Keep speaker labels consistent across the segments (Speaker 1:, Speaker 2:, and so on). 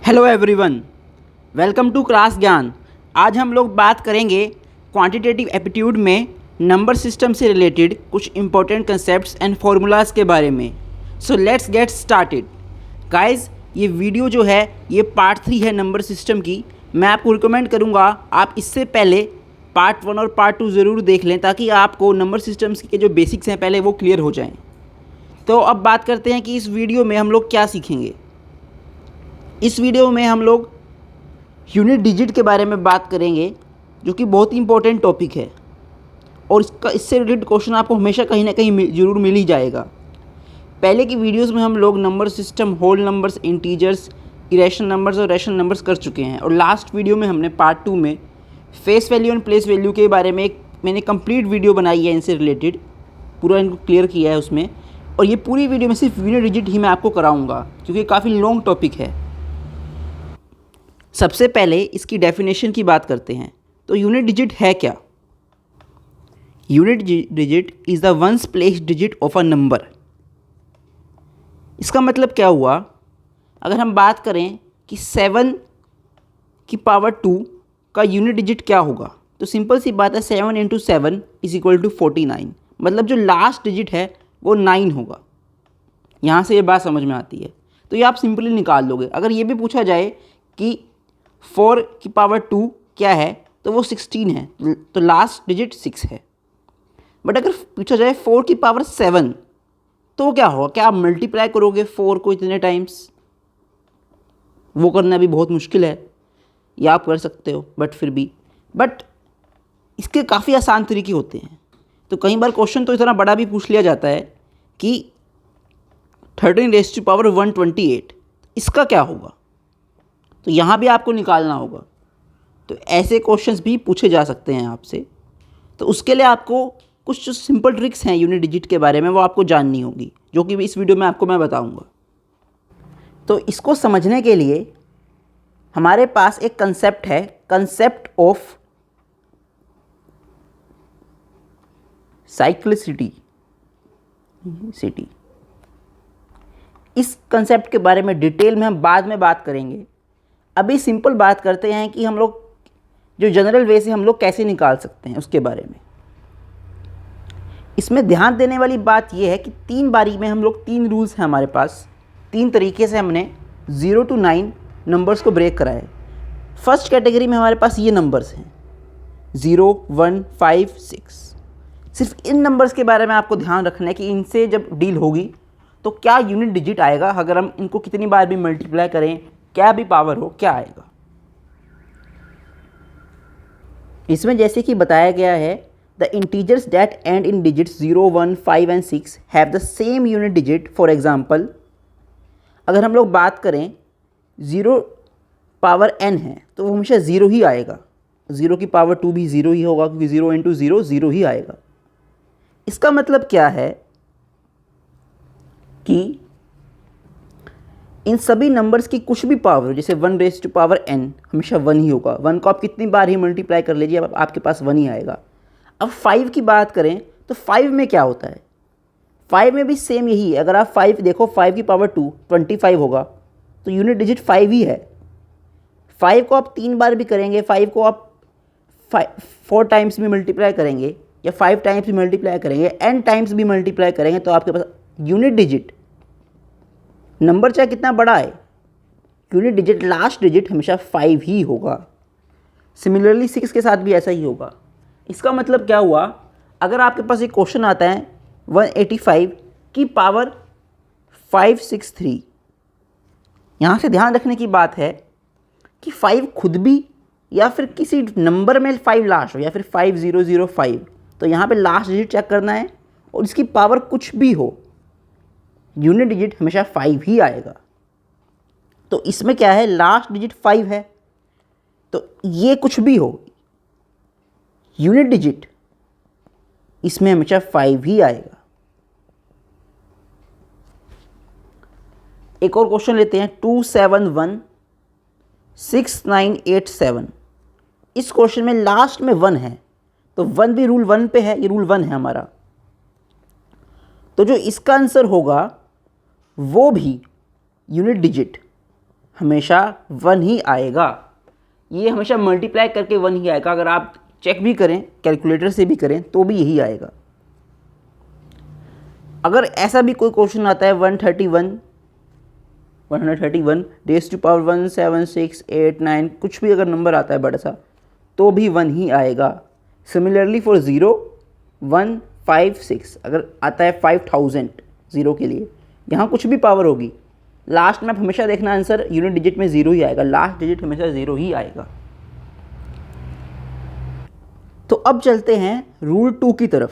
Speaker 1: Hello everyone, welcome to class Gyan. आज हम लोग बात करेंगे क्वांटिटेटिव एप्टीट्यूड में नंबर सिस्टम से रिलेटेड कुछ इंपॉर्टेंट कंसेप्ट्स एंड फार्मूलाज के बारे में। So let's get started guys. ये वीडियो जो है ये पार्ट 3 है नंबर सिस्टम की। मैं आपको रिकमेंड करूँगा आप इससे पहले पार्ट 1 और पार्ट 2 ज़रूर देख लें ताकि आपको नंबर सिस्टम्स के जो बेसिक्स हैं पहले वो क्लियर हो जाएँ। तो अब बात करते हैं कि इस वीडियो में हम लोग क्या सीखेंगे। इस वीडियो में हम लोग यूनिट डिजिट के बारे में बात करेंगे जो कि बहुत ही इंपॉर्टेंट टॉपिक है और इससे रिलेटेड क्वेश्चन आपको हमेशा कहीं ना कहीं ज़रूर मिल ही जाएगा। पहले की वीडियोस में हम लोग number system, whole numbers, integers, irrational numbers और रैशनल नंबर्स कर चुके हैं और लास्ट वीडियो में हमने पार्ट 2 में face value and place value के बारे में मैंने कंप्लीट वीडियो बनाई है इनसे रिलेटेड, पूरा इनको क्लियर किया है उसमें। और ये पूरी वीडियो में सिर्फ यूनिट डिजिट ही मैं आपको कराऊँगा क्योंकि काफ़ी लॉन्ग टॉपिक है। सबसे पहले इसकी डेफिनेशन की बात करते हैं। तो यूनिट डिजिट है क्या? Unit digit is the ones place digit of a number. इसका मतलब क्या हुआ? अगर हम बात करें कि 7 की पावर 2 का यूनिट डिजिट क्या होगा, तो सिंपल सी बात है 7 × 7 = 49। मतलब जो लास्ट डिजिट है वो 9 होगा। यहाँ से ये बात समझ में आती है। तो ये आप सिंपली निकाल लोगे। अगर ये भी पूछा जाए कि 4 की पावर 2 क्या है, तो वो 16 है, तो लास्ट डिजिट 6 है। बट अगर पूछा जाए 4 की पावर 7 तो क्या होगा? क्या आप मल्टीप्लाई करोगे 4 को इतने टाइम्स? वो करना भी बहुत मुश्किल है, या आप कर सकते हो बट इसके काफ़ी आसान तरीके होते हैं। तो कई बार क्वेश्चन तो इतना बड़ा भी पूछ लिया जाता है कि 13⁻128 इसका क्या होगा, तो यहाँ भी आपको निकालना होगा। तो ऐसे क्वेश्चंस भी पूछे जा सकते हैं आपसे। तो उसके लिए आपको कुछ जो सिंपल ट्रिक्स हैं यूनिट डिजिट के बारे में वो आपको जाननी होगी, जो कि इस वीडियो में आपको मैं बताऊंगा। तो इसको समझने के लिए हमारे पास एक कंसेप्ट है, कंसेप्ट ऑफ साइक्लिसिटी। इस कंसेप्ट के बारे में डिटेल में हम बाद में बात करेंगे। अभी सिंपल बात करते हैं कि हम लोग जो जनरल वे से हम लोग कैसे निकाल सकते हैं उसके बारे में। इसमें ध्यान देने वाली बात यह है कि 3 बारी में हम लोग 3 रूल्स हैं हमारे पास। 3 तरीके से हमने 0 to 9 नंबर्स को ब्रेक करा है। फर्स्ट कैटेगरी में हमारे पास ये नंबर्स हैं 0, 1, 5, 6। सिर्फ इन नंबर्स के बारे में आपको ध्यान रखना है कि इनसे जब डील होगी तो क्या यूनिट डिजिट आएगा। अगर हम इनको कितनी बार भी मल्टीप्लाई करें, क्या भी पावर हो, क्या आएगा। इसमें जैसे कि बताया गया है, the integers that and in digits 0, 1, 5 and 6 have the same unit digit. For example, अगर हम लोग बात करें 0 पावर n है तो वो हमेशा 0 ही आएगा। 0 की पावर 2 भी 0 ही होगा क्योंकि 0 × 0 0 ही आएगा। इसका मतलब क्या है कि इन सभी नंबर्स की कुछ भी पावर, जैसे 1⁻n हमेशा 1 ही होगा। 1 को आप कितनी बार ही मल्टीप्लाई कर लीजिए आपके पास 1 ही आएगा। अब 5 की बात करें तो 5 में क्या होता है? 5 में भी सेम यही है। अगर आप 5 देखो, 5 की पावर 2 25 होगा, तो यूनिट डिजिट 5 ही है। 5 को आप 3 बार भी करेंगे, 5 को आप 4 टाइम्स भी मल्टीप्लाई करेंगे या 5 टाइम्स भी मल्टीप्लाई करेंगे, n टाइम्स भी मल्टीप्लाई करेंगे, तो आपके पास यूनिट डिजिट, नंबर चाहे कितना बड़ा है, यूनिट डिजिट लास्ट डिजिट हमेशा 5 ही होगा। सिमिलरली 6 के साथ भी ऐसा ही होगा। इसका मतलब क्या हुआ? अगर आपके पास एक क्वेश्चन आता है 185 की पावर 563, यहाँ से ध्यान रखने की बात है कि 5 खुद भी या फिर किसी नंबर में 5 लास्ट हो या फिर 5005, तो यहाँ पे लास्ट डिजिट चेक करना है और इसकी पावर कुछ भी हो, यूनिट डिजिट हमेशा 5 ही आएगा। तो इसमें क्या है, लास्ट डिजिट 5 है, तो ये कुछ भी हो, यूनिट डिजिट इसमें हमेशा 5 ही आएगा। एक और क्वेश्चन लेते हैं 2716987। इस क्वेश्चन में लास्ट में 1 है, तो 1 भी रूल 1 पे है, ये रूल 1 है हमारा। तो जो इसका आंसर होगा वो भी यूनिट डिजिट हमेशा 1 ही आएगा। ये हमेशा मल्टीप्लाई करके 1 ही आएगा। अगर आप चेक भी करें, कैलकुलेटर से भी करें, तो भी यही आएगा। अगर ऐसा भी कोई क्वेश्चन आता है 131 रेज़ टू पावर 1 7 6 8 9 कुछ भी अगर नंबर आता है बड़ा सा, तो भी 1 ही आएगा। सिमिलरली फॉर 0 1 5 6 अगर आता है 5000 ज़ीरो के लिए, यहाँ कुछ भी पावर होगी, लास्ट में आप हमेशा देखना आंसर यूनिट डिजिट में 0 ही आएगा। लास्ट डिजिट हमेशा 0 ही आएगा। तो अब चलते हैं रूल 2 की तरफ।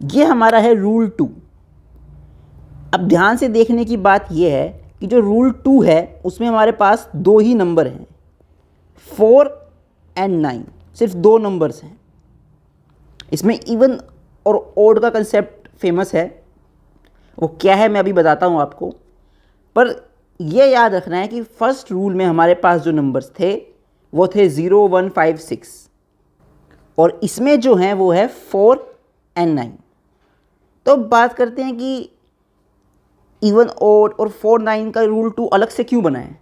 Speaker 1: ये हमारा है रूल 2। अब ध्यान से देखने की बात यह है कि जो रूल 2 है उसमें हमारे पास 2 ही नंबर हैं, 4 एंड 9, सिर्फ 2 नंबर्स हैं। इसमें इवन और ओड का कंसेप्ट फेमस है, वो क्या है मैं अभी बताता हूँ आपको। पर यह याद रखना है कि फर्स्ट रूल में हमारे पास जो नंबर्स थे वो थे 0 1 5 6, और इसमें जो हैं वो है 4 एंड 9। तो अब बात करते हैं कि इवन ओड और 4 9 का रूल 2 अलग से क्यों बना है,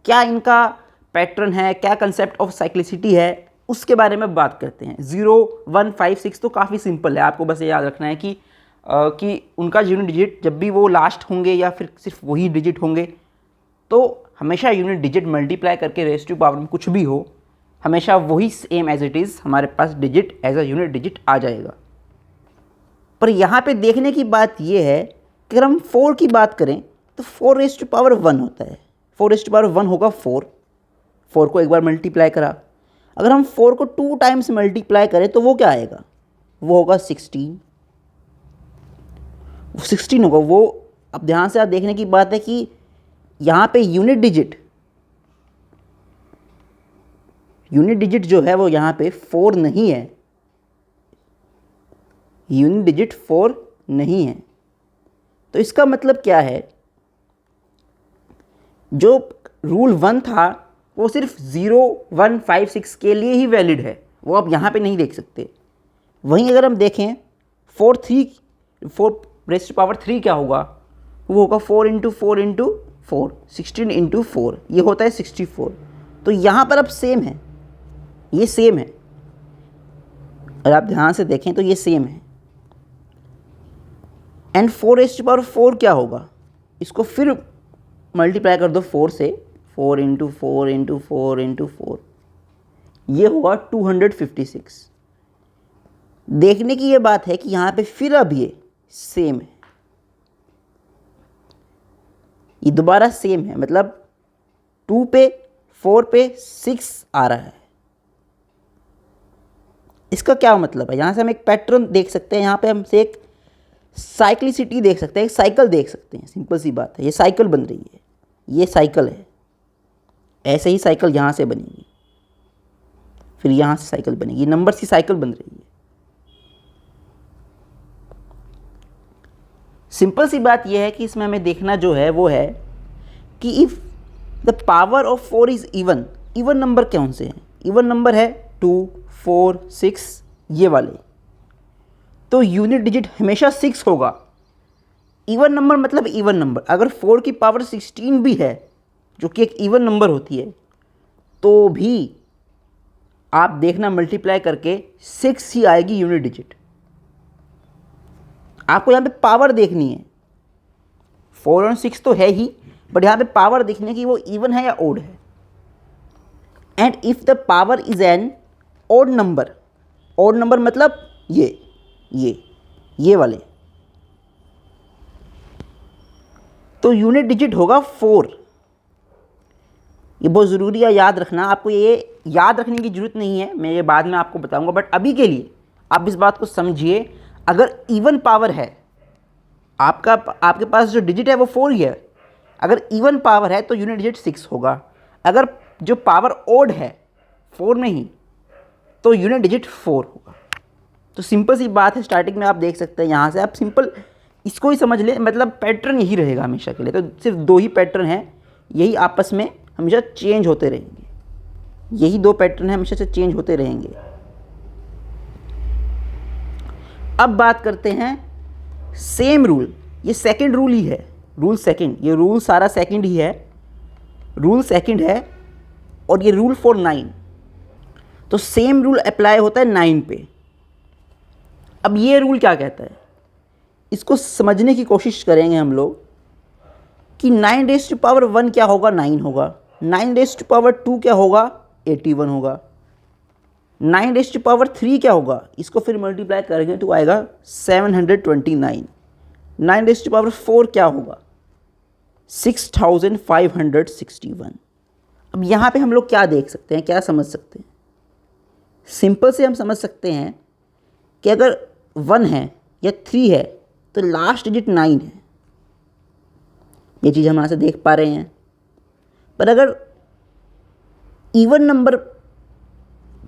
Speaker 1: क्या इनका पैटर्न है, क्या कंसेप्ट ऑफ साइक्लिसिटी है, उसके बारे में बात करते हैं। 0 1 5 6 तो काफ़ी सिंपल है, आपको बस ये याद रखना है कि उनका यूनिट डिजिट जब भी वो लास्ट होंगे या फिर सिर्फ वही डिजिट होंगे, तो हमेशा यूनिट डिजिट मल्टीप्लाई करके रेज़ टू पावर में कुछ भी हो, हमेशा वही सेम एज इट इज़ हमारे पास digit as a unit digit आ जाएगा। पर यहाँ पे देखने की बात ये है कि अगर हम 4 की बात करें तो 4 रेज़ टू पावर 1 होता है। 4 रेज़ टू पावर 1 होगा 4 को एक बार मल्टीप्लाई करा। अगर हम 4 को 2 टाइम्स मल्टीप्लाई करें तो वो क्या आएगा, वो होगा 16 होगा वो। अब ध्यान से आप देखने की बात है कि यहाँ पे यूनिट डिजिट जो है वो यहाँ पे 4 नहीं है, यूनिट डिजिट 4 नहीं है। तो इसका मतलब क्या है, जो रूल 1 था वो सिर्फ 0 1 5 6 के लिए ही वैलिड है, वो आप यहाँ पे नहीं देख सकते। वहीं अगर हम देखें 4 रेज़ टू पावर 3 क्या होगा, वो होगा 4 × 4 × 4 16 × 4, ये होता है 64। तो यहाँ पर अब सेम है, ये सेम है, अगर आप ध्यान से देखें तो ये सेम है। एंड 4 रेज़ टू पावर 4 क्या होगा, इसको फिर मल्टीप्लाई कर दो 4 से, 4 × 4 × 4 × 4, ये होगा 256। देखने की ये बात है कि यहाँ पे फिर अब ये सेम है, ये दोबारा सेम है, मतलब 2 पे 4 पे 6 आ रहा है। इसका क्या मतलब है, यहाँ से हम एक पैटर्न देख सकते हैं, यहाँ पे हमसे एक साइक्लिसिटी देख सकते हैं, एक साइकिल देख सकते हैं। सिंपल सी बात है, ये साइकिल बन रही है, ये साइकिल है। ऐसे ही साइकिल यहाँ से बनेगी, फिर यहाँ से साइकिल बनेगी, नंबर्स की साइकिल बन रही है। सिंपल सी बात यह है कि इसमें हमें देखना जो है वो है कि if the power of 4 is even, even number कौन से हैं, इवन नंबर है 2 4 6 ये वाले, तो यूनिट डिजिट हमेशा 6 होगा। इवन नंबर मतलब इवन नंबर, अगर 4 की पावर 16 भी है जो कि एक इवन नंबर होती है, तो भी आप देखना मल्टीप्लाई करके 6 ही आएगी यूनिट डिजिट। आपको यहाँ पे पावर देखनी है, 4 और 6 तो है ही, बट यहाँ पे पावर देखने की वो इवन है या ओड है। And if the power is an odd number, odd number मतलब ये वाले, तो यूनिट डिजिट होगा 4। ये बहुत ज़रूरी है याद रखना, आपको ये याद रखने की ज़रूरत नहीं है, मैं ये बाद में आपको बताऊंगा, बट अभी के लिए आप इस बात को समझिए। अगर इवन पावर है, आपके पास जो डिजिट है वो 4 ही है, अगर इवन पावर है तो यूनिट डिजिट 6 होगा। अगर जो पावर ओड है 4 में ही, तो यूनिट डिजिट 4 होगा। तो सिंपल सी बात है, स्टार्टिंग में आप देख सकते हैं, यहाँ से आप सिंपल इसको ही समझ लें, मतलब पैटर्न यही रहेगा हमेशा के लिए। तो सिर्फ 2 ही पैटर्न हैं, यही आपस में हमेशा चेंज होते रहेंगे, यही 2 पैटर्न हैं, हमेशा से चेंज होते रहेंगे। अब बात करते हैं सेम रूल, ये सेकंड रूल ही है, रूल सेकंड, ये रूल सारा सेकंड ही है। रूल सेकंड है और ये रूल फॉर 9। तो सेम रूल अप्लाई होता है 9 पे। अब ये रूल क्या कहता है, इसको समझने की कोशिश करेंगे हम लोग कि 9⁻1 क्या होगा, 9 होगा। 9⁻2 क्या होगा, 81 होगा। 9⁻3 क्या होगा, इसको फिर मल्टीप्लाई करेंगे तो आएगा 729। 9⁻4 क्या होगा, 6561। अब यहाँ पे हम लोग क्या देख सकते हैं, क्या समझ सकते हैं? सिंपल से हम समझ सकते हैं कि अगर 1 है या 3 है तो लास्ट डिजिट 9 है। ये चीज़ हम यहाँ से देख पा रहे हैं। पर अगर इवन नंबर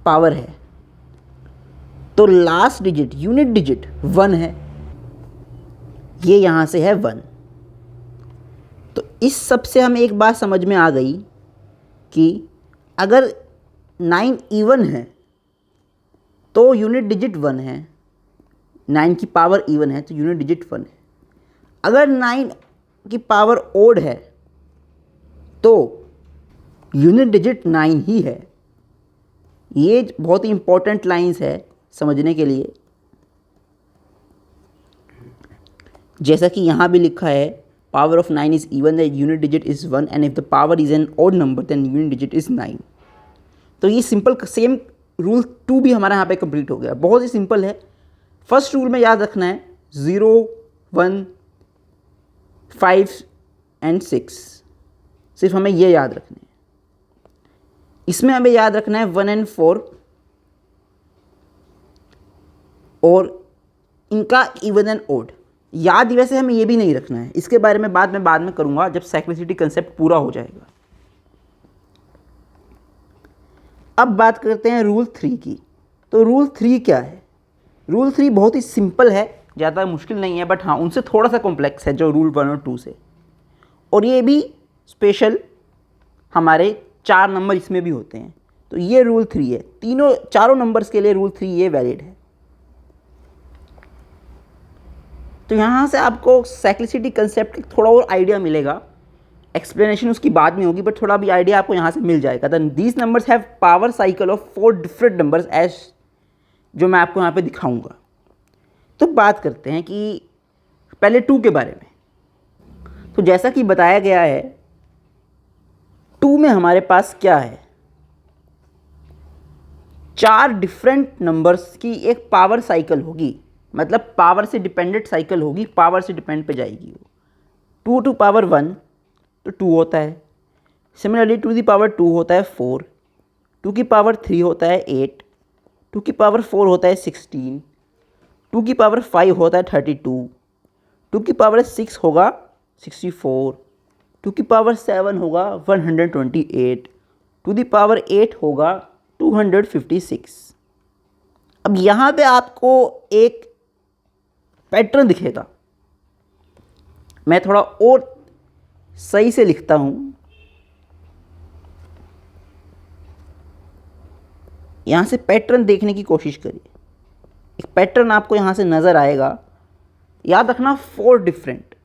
Speaker 1: पावर है तो लास्ट डिजिट, यूनिट डिजिट 1 है। ये यहाँ से है 1। तो इस सब से हमें एक बात समझ में आ गई कि अगर 9 इवन है तो यूनिट डिजिट 1 है। 9 की पावर इवन है तो यूनिट डिजिट 1 है। अगर 9 की पावर ओड है तो यूनिट डिजिट 9 ही है। ये बहुत ही इंपॉर्टेंट लाइंस है समझने के लिए। जैसा कि यहाँ भी लिखा है, power of 9 is even, the unit digit is 1 and if the power is an odd number then unit digit is 9। तो ये सिंपल सेम रूल 2 भी हमारा यहाँ पे कंप्लीट हो गया। बहुत ही सिंपल है। फर्स्ट रूल में याद रखना है 0, 1, 5 एंड 6, सिर्फ हमें ये याद रखना है। इसमें हमें याद रखना है 1 एंड 4 और इनका इवन एंड ओड। याद वैसे हमें ये भी नहीं रखना है, इसके बारे में बाद में करूँगा जब साइक्लिसिटी कंसेप्ट पूरा हो जाएगा। अब बात करते हैं रूल 3 की। तो रूल 3 क्या है? रूल 3 बहुत ही सिंपल है, ज़्यादा मुश्किल नहीं है, बट हाँ उनसे थोड़ा सा कॉम्प्लेक्स है जो रूल 1 और 2 से। और ये भी स्पेशल हमारे 4 नंबर इसमें भी होते हैं। तो ये रूल 3 है। चारों नंबर्स के लिए रूल 3 ये वैलिड है। तो यहाँ से आपको साइक्लिसिटी कंसेप्ट थोड़ा और आइडिया मिलेगा। एक्सप्लेनेशन उसकी बाद में होगी, बट थोड़ा भी आइडिया आपको यहाँ से मिल जाएगा। Then these numbers have power cycle of 4 different numbers as, जो मैं आपको यहाँ पे दिखाऊंगा। तो बात करते हैं कि पहले 2 के बारे में। तो जैसा कि बताया गया है 2 में हमारे पास क्या है, 4 डिफरेंट नंबर्स की एक पावर साइकिल होगी, मतलब पावर से डिपेंडेंट साइकिल होगी, पावर से डिपेंड पे जाएगी वो। 2 टू पावर 1 तो 2 होता है। सिमिलरली 2 की पावर 2 होता है 4, 2 की पावर 3 होता है 8, 2 की पावर 4 होता है 16, 2 की पावर 5 होता है 32, 2 की पावर 6 होगा 64, 2 की पावर 7 होगा 128, 2 की पावर 8 होगा 256। अब यहाँ पे आपको एक पैटर्न दिखेगा। मैं थोड़ा और सही से लिखता हूँ। यहाँ से पैटर्न देखने की कोशिश करिए। एक पैटर्न आपको यहाँ से नज़र आएगा। याद रखना 4 डिफरेंट।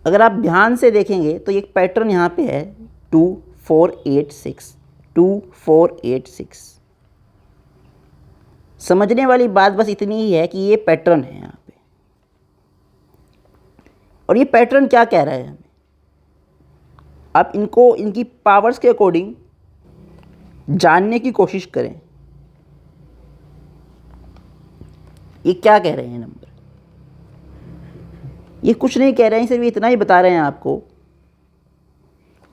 Speaker 1: अगर आप ध्यान से देखेंगे तो एक पैटर्न यहाँ पे है 2 4 8 6, 2 4 8 6। समझने वाली बात बस इतनी ही है कि ये पैटर्न है यहाँ पे। और ये पैटर्न क्या कह रहा है हमें? आप इनको इनकी पावर्स के अकॉर्डिंग जानने की कोशिश करें। ये क्या कह रहे हैं नंबर? ये कुछ नहीं कह रहे हैं, सिर्फ इतना ही बता रहे हैं आपको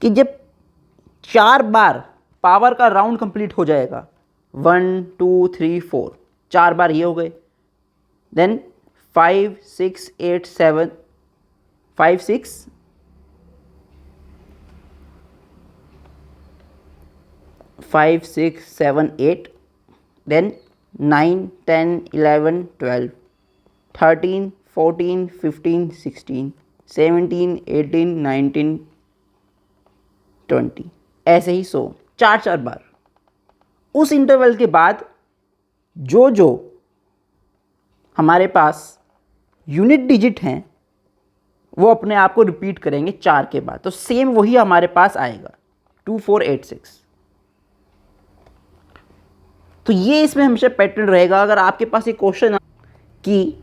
Speaker 1: कि जब 4 बार पावर का राउंड कंप्लीट हो जाएगा, 1 2 3 4, 4 बार ये हो गए, देन 5 6 8 7, 5 6 5 6 7 8, then 9 10 11 12 13 14 15 16 17 18 19 20, ऐसे ही 4 बार। उस इंटरवल के बाद जो हमारे पास यूनिट डिजिट हैं वो अपने आप को रिपीट करेंगे 4 के बाद, तो सेम वही हमारे पास आएगा 2486। तो ये इसमें हमेशा पैटर्न रहेगा। अगर आपके पास एक क्वेश्चन कि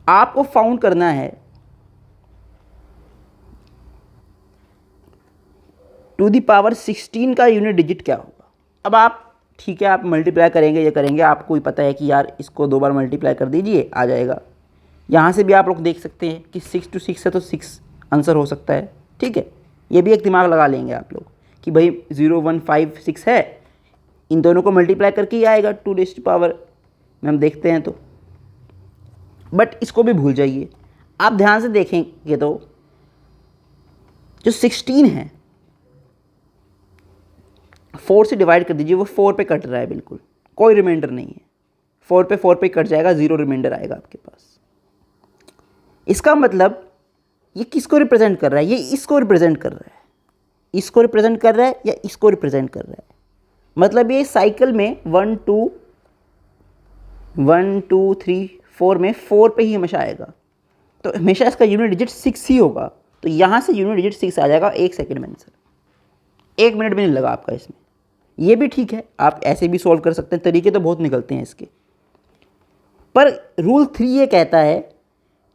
Speaker 1: आपको फाउंड करना है टू द पावर 16 का यूनिट डिजिट क्या होगा। अब आप ठीक है, आप मल्टीप्लाई करेंगे, ये करेंगे, आपको भी पता है कि यार इसको 2 बार मल्टीप्लाई कर दीजिए, आ जाएगा। यहाँ से भी आप लोग देख सकते हैं कि 6 to 6 है तो 6 आंसर हो सकता है। ठीक है, ये भी एक दिमाग लगा लेंगे आप लोग कि भाई 0 1 5 6 है, इन दोनों को मल्टीप्लाई करके ही आएगा 2 में, हम देखते हैं तो। बट इसको भी भूल जाइए। आप ध्यान से देखेंगे तो जो 16 है 4 से डिवाइड कर दीजिए, वो 4 पे कट रहा है, बिल्कुल कोई रिमाइंडर नहीं है। 4 पे कट जाएगा, 0 रिमाइंडर आएगा आपके पास। इसका मतलब ये किसको रिप्रेजेंट कर रहा है? ये इसको रिप्रेजेंट कर रहा है, इसको रिप्रेजेंट कर रहा है या इसको रिप्रेजेंट कर रहा है। मतलब ये साइकिल में 1 2 3 4 में 4 पे ही हमेशा आएगा, तो हमेशा इसका यूनिट डिजिट 6 ही होगा। तो यहाँ से यूनिट डिजिट 6 आ जाएगा 1 सेकेंड में आंसर। 1 मिनट भी नहीं लगा आपका इसमें। ये भी ठीक है, आप ऐसे भी सॉल्व कर सकते हैं, तरीके तो बहुत निकलते हैं इसके। पर रूल 3 ये कहता है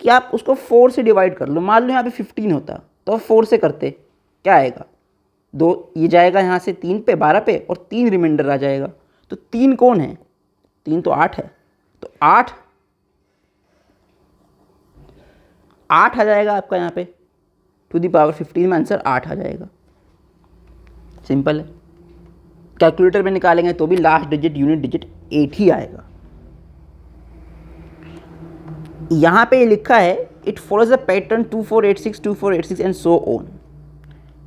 Speaker 1: कि आप उसको 4 से डिवाइड कर लो। मान लो यहाँ पे 15 होता तो 4 से करते, क्या आएगा? 2 ये जाएगा यहाँ से 3 पे 12 पे, और 3 रिमाइंडर आ जाएगा। तो 3 कौन है? 3 तो 8 है, तो 8 आ जाएगा आपका यहाँ पे टू द पावर 15 में आंसर 8 आ जाएगा। सिंपल है। कैलकुलेटर में निकालेंगे तो भी लास्ट डिजिट यूनिट डिजिट 8 ही आएगा। यहाँ पे लिखा है it follows the pattern 2486 2486 and so on.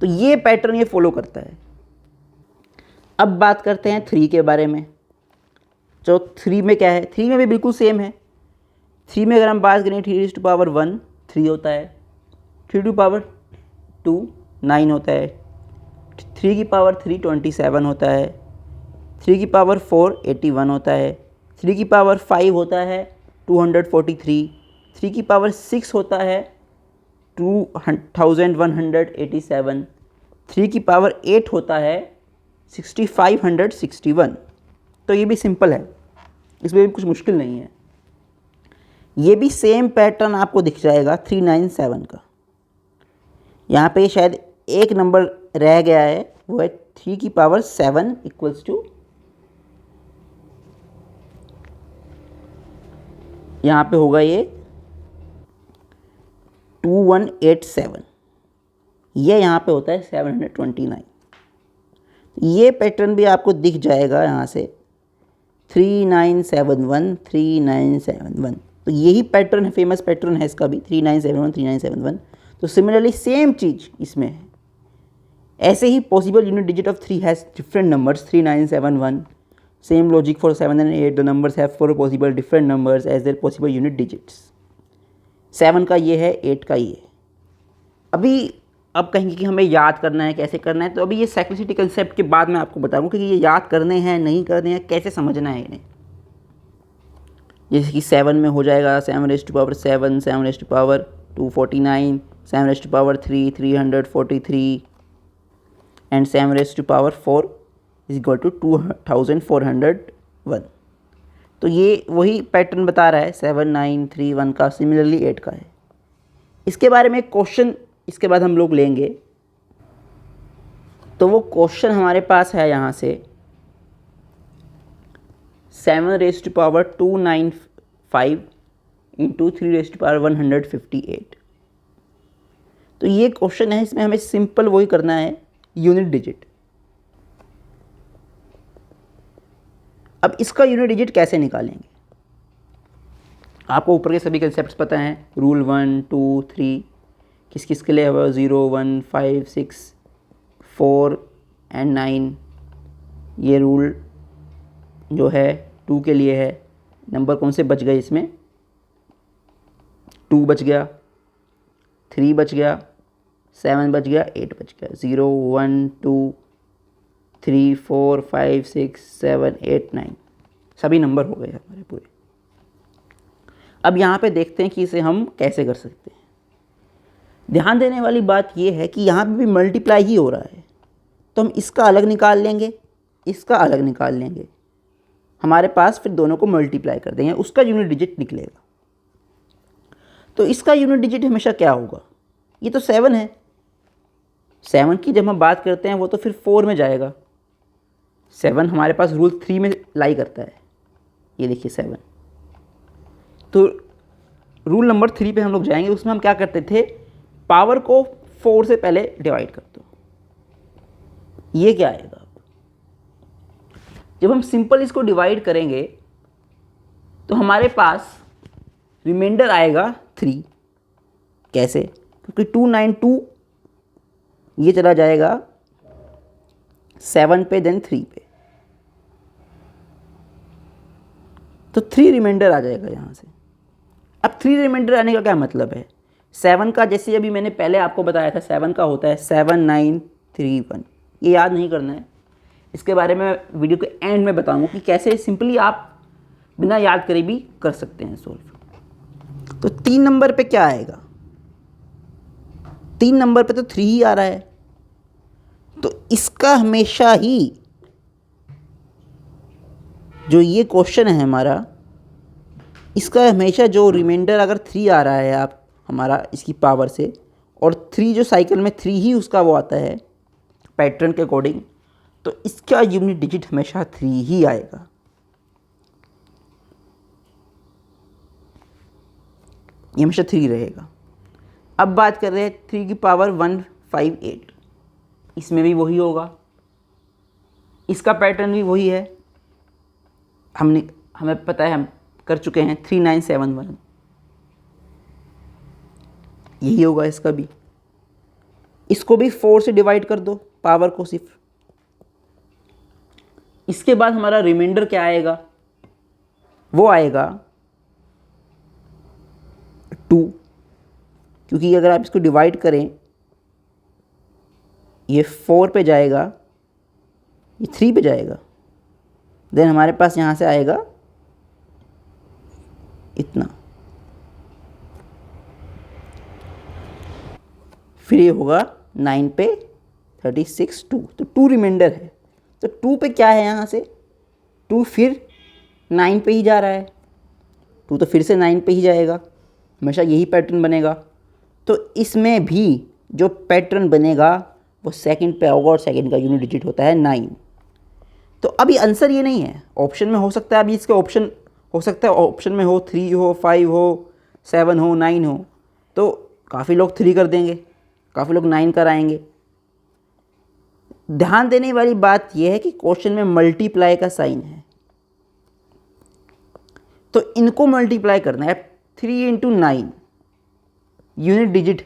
Speaker 1: तो ये पैटर्न ये फॉलो करता है। अब बात करते हैं 3 के बारे में। जो 3 में क्या है? 3 में भी बिल्कुल सेम है। 3 में अगर हम बात करें 3 3 होता है, 3 9 होता है, 3 27 होता है, 3 81 होता है, 3 होता है 243, 3 होता है 2187, 3 होता है 6561। तो ये भी सिंपल है, इसमें भी कुछ मुश्किल नहीं है। ये भी सेम पैटर्न आपको दिख जाएगा 397 का। यहाँ पे शायद एक नंबर रह गया है, वो है 3 इक्वल्स टू, यहाँ पे होगा ये 2187, ये यहाँ पे होता है 729। ये पैटर्न भी आपको दिख जाएगा यहाँ से 3971 3971। तो यही पैटर्न है, फेमस पैटर्न है इसका भी 3971 3971। तो सिमिलरली सेम चीज़ इसमें है। ऐसे ही possible unit digit of 3 has different numbers 3971। Same logic for 7 and 8, the numbers have 4 possible different numbers as their possible unit digits. 7 का ये है, 8 का ये है। अभी अब कहेंगे कि हमें याद करना है, कैसे करना है? तो अभी ये साइक्लिसिटी कंसेप्ट के बाद मैं आपको बताऊंगा कि ये याद करने हैं नहीं करने हैं, कैसे समझना है इन्हें। जैसे कि 7 में हो जाएगा 7 7 7 249, 7 3 343 एंड 7 4 इज इक्वल टू 2401। तो ये वही पैटर्न बता रहा है 7931 का, सिमिलरली 8 का है। इसके बारे में क्वेश्चन इसके बाद हम लोग लेंगे। तो वो क्वेश्चन हमारे पास है यहाँ से 7 295 इंटू 3 158। तो ये क्वेश्चन है, इसमें हमें सिंपल वही करना है, यूनिट डिजिट। अब इसका यूनिट डिजिट कैसे निकालेंगे? आपको ऊपर के सभी कंसेप्ट्स पता हैं, रूल 1 2 3 किस किस के लिए है, 0 1 5 6 4 एंड 9। ये रूल जो है 2 के लिए है। नंबर कौन से बच गए इसमें? 2 बच गया, 3 बच गया, 7 बच गया, 8 बच गया। 0 1 2 3 4 5 6 7 8 9 सभी नंबर हो गए हमारे पूरे। अब यहाँ पे देखते हैं कि इसे हम कैसे कर सकते हैं। ध्यान देने वाली बात यह है कि यहाँ पे भी मल्टीप्लाई ही हो रहा है, तो हम इसका अलग निकाल लेंगे, इसका अलग निकाल लेंगे, हमारे पास फिर दोनों को मल्टीप्लाई कर देंगे, उसका यूनिट डिजिट निकलेगा। तो इसका यूनिट डिजिट हमेशा क्या होगा, ये तो 7 है, 7 की जब हम बात करते हैं वो तो फिर 4 में जाएगा। 7 हमारे पास रूल 3 में लाई करता है, ये देखिए 7। तो रूल नंबर 3 पे हम लोग जाएंगे, उसमें हम क्या करते थे, पावर को 4 से पहले डिवाइड कर दो। ये क्या आएगा, जब हम सिंपल इसको डिवाइड करेंगे तो हमारे पास रिमाइंडर आएगा 3। कैसे, क्योंकि 2 9 2 ये चला जाएगा 7 पे देन 3 पे, तो 3 रिमाइंडर आ जाएगा यहाँ से। अब 3 रिमाइंडर आने का क्या मतलब है, 7 का जैसे अभी मैंने पहले आपको बताया था 7 का होता है 7 9 3 1, ये याद नहीं करना है, इसके बारे में वीडियो के एंड में बताऊंगा कि कैसे सिंपली आप बिना याद करे भी कर सकते हैं सोल्व। तो 3 नंबर पे क्या आएगा, 3 नंबर पे तो 3 ही आ रहा है, तो इसका हमेशा ही जो ये क्वेश्चन है हमारा, इसका हमेशा जो रिमाइंडर अगर 3 आ रहा है आप हमारा इसकी पावर से, और 3 जो साइकिल में 3 ही उसका वो आता है पैटर्न के अकॉर्डिंग, तो इसका यूनिट डिजिट हमेशा 3 ही आएगा। ये हमेशा 3 रहेगा। अब बात कर रहे हैं 3 की पावर 158, इसमें भी वही होगा, इसका पैटर्न भी वही है, हमें पता है, हम कर चुके हैं 3971, यही होगा इसका भी। इसको भी 4 से डिवाइड कर दो पावर को सिर्फ। इसके बाद हमारा रिमाइंडर क्या आएगा, वो आएगा 2, क्योंकि अगर आप इसको डिवाइड करें ये 4 पे जाएगा, ये 3 पे जाएगा, देन हमारे पास यहाँ से आएगा इतना, फिर ये होगा 9 पे 36 2, तो 2 रिमाइंडर है। तो 2 पे क्या है, यहाँ से 2 फिर 9 पे ही जा रहा है, 2 तो फिर से 9 पे ही जाएगा, हमेशा यही पैटर्न बनेगा। तो इसमें भी जो पैटर्न बनेगा वो सेकंड पे होगा, और सेकंड का यूनिट डिजिट होता है 9। तो अभी आंसर ये नहीं है, ऑप्शन में हो सकता है, अभी इसके ऑप्शन हो सकता है, ऑप्शन में हो 3 हो 5 हो 7 हो 9 हो, तो काफ़ी लोग 3 कर देंगे, काफ़ी लोग 9 कराएंगे। ध्यान देने वाली बात यह है कि क्वेश्चन में मल्टीप्लाई का साइन है, तो इनको मल्टीप्लाई करना है। 3 × 9 यूनिट डिजिट,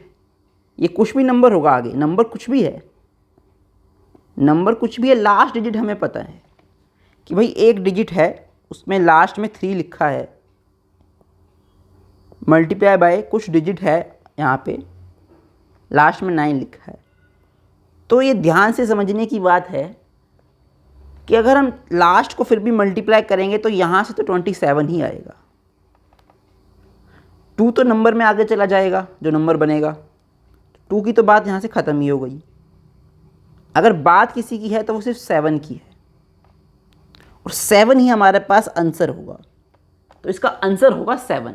Speaker 1: ये कुछ भी नंबर होगा, आगे नंबर कुछ भी है, नंबर कुछ भी है, लास्ट डिजिट हमें पता है कि भाई एक डिजिट है, उसमें लास्ट में 3 लिखा है, मल्टीप्लाई बाय कुछ डिजिट है, यहाँ पे लास्ट में 9 लिखा है। तो ये ध्यान से समझने की बात है कि अगर हम लास्ट को फिर भी मल्टीप्लाई करेंगे तो यहाँ से तो 27 ही आएगा, 2 तो नंबर में आगे चला जाएगा, जो नंबर बनेगा 2 की तो बात यहाँ से ख़त्म ही हो गई। अगर बात किसी की है तो वो सिर्फ 7 की है, और 7 ही हमारे पास आंसर होगा, तो इसका आंसर होगा 7।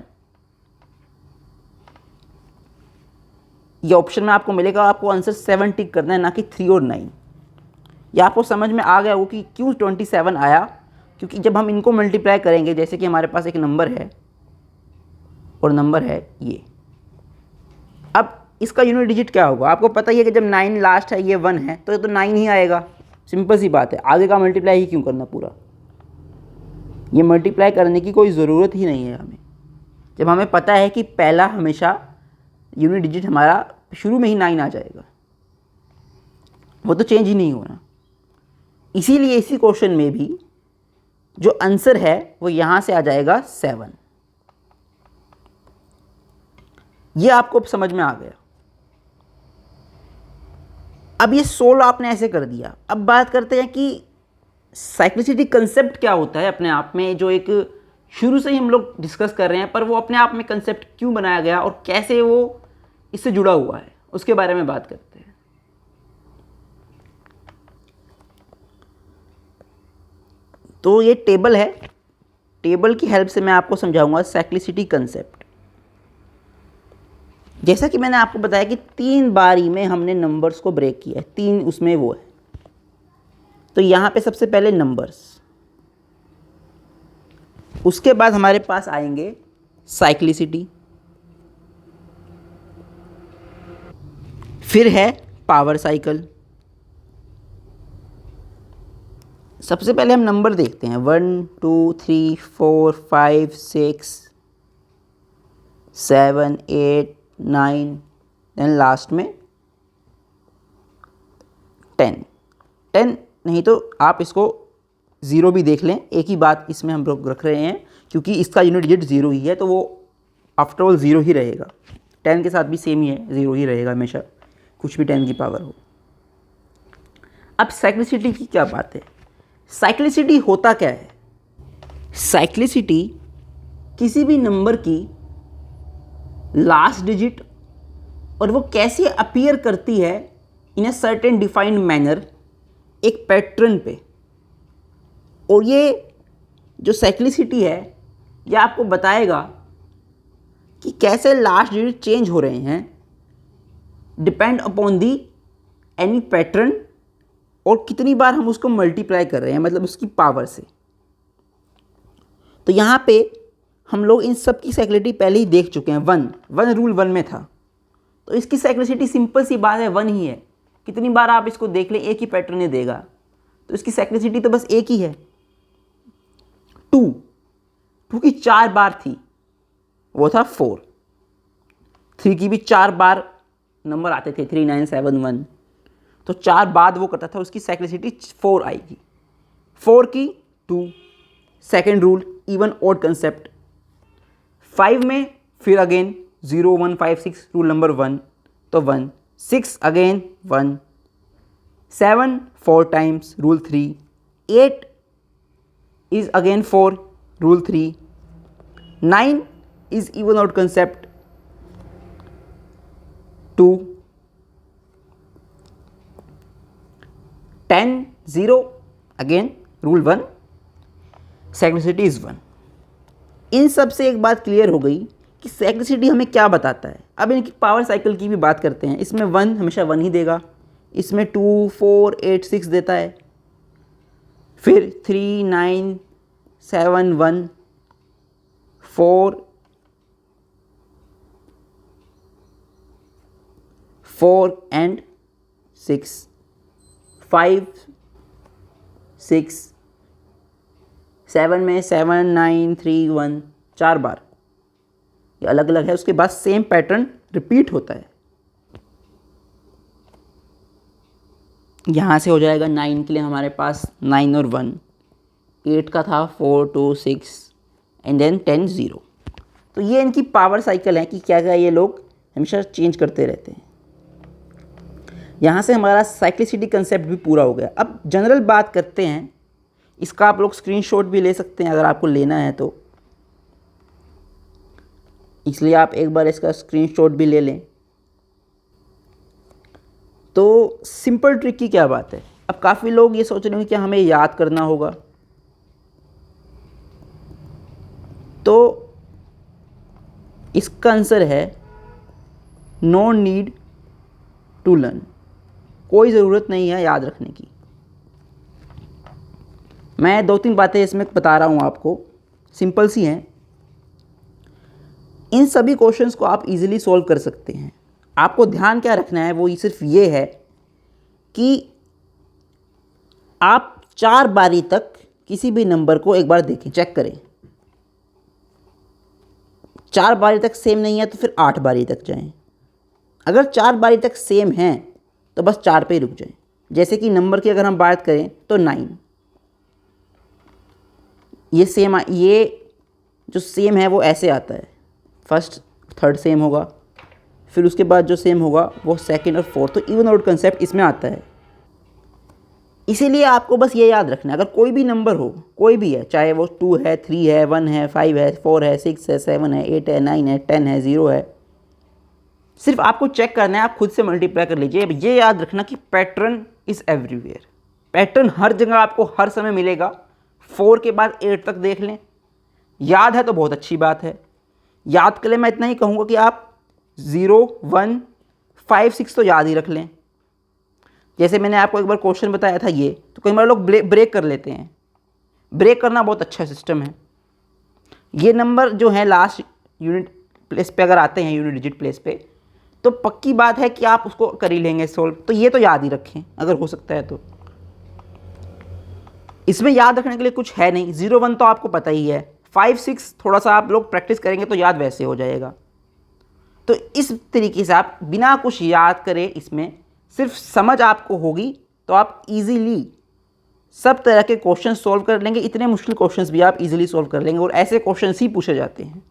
Speaker 1: ये ऑप्शन में आपको मिलेगा, आपको आंसर 7 टिक करना है, ना कि 3 और 9। ये आपको समझ में आ गया हो कि क्यों 27 आया, क्योंकि जब हम इनको मल्टीप्लाई करेंगे, जैसे कि हमारे पास एक नंबर है और नंबर है ये, अब इसका यूनिट डिजिट क्या होगा, आपको पता ही है कि जब 9 लास्ट है, ये 1 है, तो ये तो 9 ही आएगा, सिंपल सी बात है, आगे का मल्टीप्लाई ही क्यों करना पूरा, ये मल्टीप्लाई करने की कोई ज़रूरत ही नहीं है हमें, जब हमें पता है कि पहला हमेशा यूनिट डिजिट हमारा शुरू में ही 9 आ जाएगा, वो तो चेंज ही नहीं होना। इसीलिए इसी क्वेश्चन में भी जो आंसर है वो यहाँ से आ जाएगा 7। ये आपको समझ में आ गया। अब ये 16 आपने ऐसे कर दिया। अब बात करते हैं कि साइक्लिसिटी कंसेप्ट क्या होता है अपने आप में, जो एक शुरू से ही हम लोग डिस्कस कर रहे हैं, पर वो अपने आप में कंसेप्ट क्यों बनाया गया और कैसे वो इससे जुड़ा हुआ है। उसके बारे में बात करते हैं। तो ये टेबल है, टेबल की हेल्प से मैं आपको समझाऊंगा साइक्लिसिटी कंसेप्ट। जैसा कि मैंने आपको बताया कि 3 बारी में हमने नंबर्स को ब्रेक किया है, 3 उसमें वो है। तो यहाँ पे सबसे पहले नंबर्स, उसके बाद हमारे पास आएंगे साइक्लिसिटी, फिर है पावर साइकिल। सबसे पहले हम नंबर देखते हैं 1 2 3 4 5 6 7 8 9, देन लास्ट में 10 नहीं तो आप इसको 0 भी देख लें, एक ही बात इसमें हम लोग रख रहे हैं क्योंकि इसका यूनिट डिजिट 0 ही है, तो वो आफ्टर ऑल 0 ही रहेगा। 10 के साथ भी सेम ही है, 0 ही रहेगा हमेशा, कुछ भी 10 की पावर हो। अब साइक्लिसिटी की क्या बात है? साइक्लिसिटी होता क्या है? साइक्लिसिटी किसी भी नंबर की लास्ट डिजिट और वो कैसे अपीयर करती है इन अ सर्टेन डिफाइंड मैनर एक पैटर्न पे। और ये जो साइक्लिसिटी है ये आपको बताएगा कि कैसे लास्ट डिजिट चेंज हो रहे हैं depend upon the any pattern, और कितनी बार हम उसको मल्टीप्लाई कर रहे हैं, मतलब उसकी पावर से। तो यहाँ पे हम लोग इन सब की साइक्लिसिटी पहले ही देख चुके हैं। वन रूल 1 में था, तो इसकी साइक्लिसिटी सिंपल सी बात है 1 ही है। कितनी बार आप इसको देख लें एक ही पैटर्न ही देगा, तो इसकी साइक्लिसिटी तो बस एक ही है। 2 की 4 बार थी, वो था 4। 3 की भी 4 बार नंबर आते थे, 3 9 7 1, तो 4 बाद वो करता था, उसकी साइक्लिसिटी 4 आएगी। 4 की 2, second rule even odd concept. 5 में फिर अगेन 0 1 5 6 रूल नंबर 1, तो 1। 6 again 1। 7 4 times rule 3। 8 is again 4 rule 3। 9 is even odd concept 2। 10 0 again rule 1, cyclicity is 1। इन सब से एक बात क्लियर हो गई कि साइक्लिसिटी हमें क्या बताता है। अब इनकी पावर साइकिल की भी बात करते हैं। इसमें 1 हमेशा 1 ही देगा, इसमें 2 4 8 6 देता है, फिर 3 9 7 1 4 4 एंड 6 5 6 7 में 7 9 3 1 4 बार, ये अलग अलग है। उसके बाद सेम पैटर्न रिपीट होता है। यहाँ से हो जाएगा 9 के लिए हमारे पास 9 और 1, 8 का था 4 2 6 एंड देन 10 0। तो ये इनकी पावर साइकिल है कि क्या क्या ये लोग हमेशा चेंज करते रहते हैं। यहाँ से हमारा साइक्लिसिटी कंसेप्ट भी पूरा हो गया। अब जनरल बात करते हैं, इसका आप लोग स्क्रीनशॉट भी ले सकते हैं अगर आपको लेना है तो, इसलिए आप एक बार इसका स्क्रीनशॉट भी ले लें। तो सिंपल ट्रिक की क्या बात है? अब काफ़ी लोग ये सोच रहे हैं कि हमें याद करना होगा, तो इसका आंसर है नो नीड टू लर्न। कोई ज़रूरत नहीं है याद रखने की। मैं 2-3 बातें इसमें बता रहा हूँ आपको, सिंपल सी हैं। इन सभी क्वेश्चंस को आप इजीली सॉल्व कर सकते हैं। आपको ध्यान क्या रखना है वो सिर्फ ये है कि आप 4 बारी तक किसी भी नंबर को एक बार देखें, चेक करें। 4 बारी तक सेम नहीं है तो फिर 8 बारी तक जाएं। अगर 4 बारी तक सेम हैं तो बस 4 पे ही रुक जाएं। जैसे कि नंबर की अगर हम बात करें तो 9, ये सेम, ये जो सेम है वो ऐसे आता है, फर्स्ट थर्ड सेम होगा, फिर उसके बाद जो सेम होगा वो सेकंड और फोर्थ। तो इवन ऑड कंसेप्ट इसमें आता है। इसीलिए आपको बस ये याद रखना है, अगर कोई भी नंबर हो, कोई भी है, चाहे वो 2 है 3 है 1 है 5 है 4 है 6 है 7 है 8 है 9 है 10 है 0 है, सिर्फ आपको चेक करना है, आप खुद से मल्टीप्लाई कर लीजिए। ये याद रखना कि पैटर्न इज़ एवरीवेयर, पैटर्न हर जगह आपको हर समय मिलेगा। 4 के बाद 8 तक देख लें, याद है तो बहुत अच्छी बात है। याद के लिए मैं इतना ही कहूँगा कि आप 0, 1, 5, 6 तो याद ही रख लें। जैसे मैंने आपको एक बार क्वेश्चन बताया था ये, तो कई बार लोग ब्रेक कर लेते हैं। ब्रेक करना बहुत अच्छा सिस्टम है। ये नंबर जो है लास्ट यूनिट प्लेस पे अगर आते हैं, यूनिट डिजिट प्लेस पे, तो पक्की बात है कि आप उसको कर ही लेंगे सोल्व। तो ये तो याद ही रखें अगर हो सकता है तो। इसमें याद रखने के लिए कुछ है नहीं। 0, 1 तो आपको पता ही है। 5, 6 थोड़ा सा आप लोग प्रैक्टिस करेंगे तो याद वैसे हो जाएगा। तो इस तरीके से आप बिना कुछ याद करे, इसमें सिर्फ समझ आपको होगी तो आप इजीली सब तरह के क्वेश्चन सॉल्व कर लेंगे। इतने मुश्किल क्वेश्चंस भी आप इजीली सॉल्व कर लेंगे, और ऐसे क्वेश्चंस ही पूछे जाते हैं।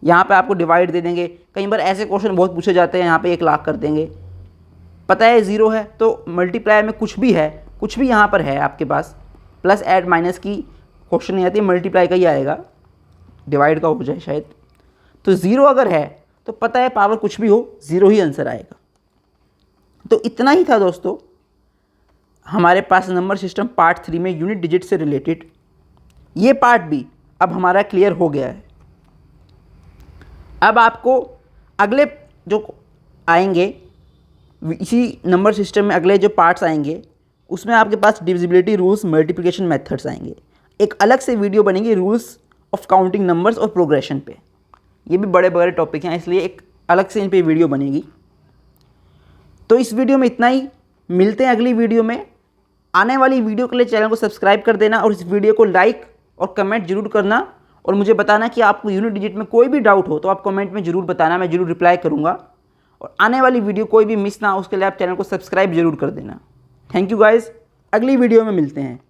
Speaker 1: यहाँ पे आपको डिवाइड दे देंगे, कई बार ऐसे क्वेश्चन बहुत पूछे जाते हैं, यहाँ पे 1 लाख कर देंगे। पता है 0 है तो मल्टीप्लाई में कुछ भी है, कुछ भी यहाँ पर है आपके पास, प्लस ऐड माइनस की क्वेश्चन नहीं आती, मल्टीप्लाई का ही आएगा, डिवाइड का हो जाए शायद। तो 0 अगर है तो पता है पावर कुछ भी हो 0 ही आंसर आएगा। तो इतना ही था दोस्तों हमारे पास नंबर सिस्टम पार्ट 3 में यूनिट डिजिट से रिलेटेड। ये पार्ट भी अब हमारा क्लियर हो गया है। अब आपको अगले जो आएंगे इसी नंबर सिस्टम में, अगले जो पार्ट्स आएंगे उसमें आपके पास डिविजिबिलिटी रूल्स, मल्टीप्लिकेशन मेथड्स आएंगे। एक अलग से वीडियो बनेगी रूल्स ऑफ काउंटिंग नंबर्स और प्रोग्रेशन पे। ये भी बड़े बड़े टॉपिक हैं, इसलिए एक अलग से इन पे वीडियो बनेगी। तो इस वीडियो में इतना ही, मिलते हैं अगली वीडियो में। आने वाली वीडियो के लिए चैनल को सब्सक्राइब कर देना और इस वीडियो को लाइक और कमेंट जरूर करना, और मुझे बताना कि आपको यूनिट डिजिट में कोई भी डाउट हो तो आप कमेंट में ज़रूर बताना, मैं ज़रूर रिप्लाई करूँगा। और आने वाली वीडियो कोई भी मिस ना हो उसके लिए आप चैनल को सब्सक्राइब जरूर कर देना। थैंक यू गाइस, अगली वीडियो में मिलते हैं।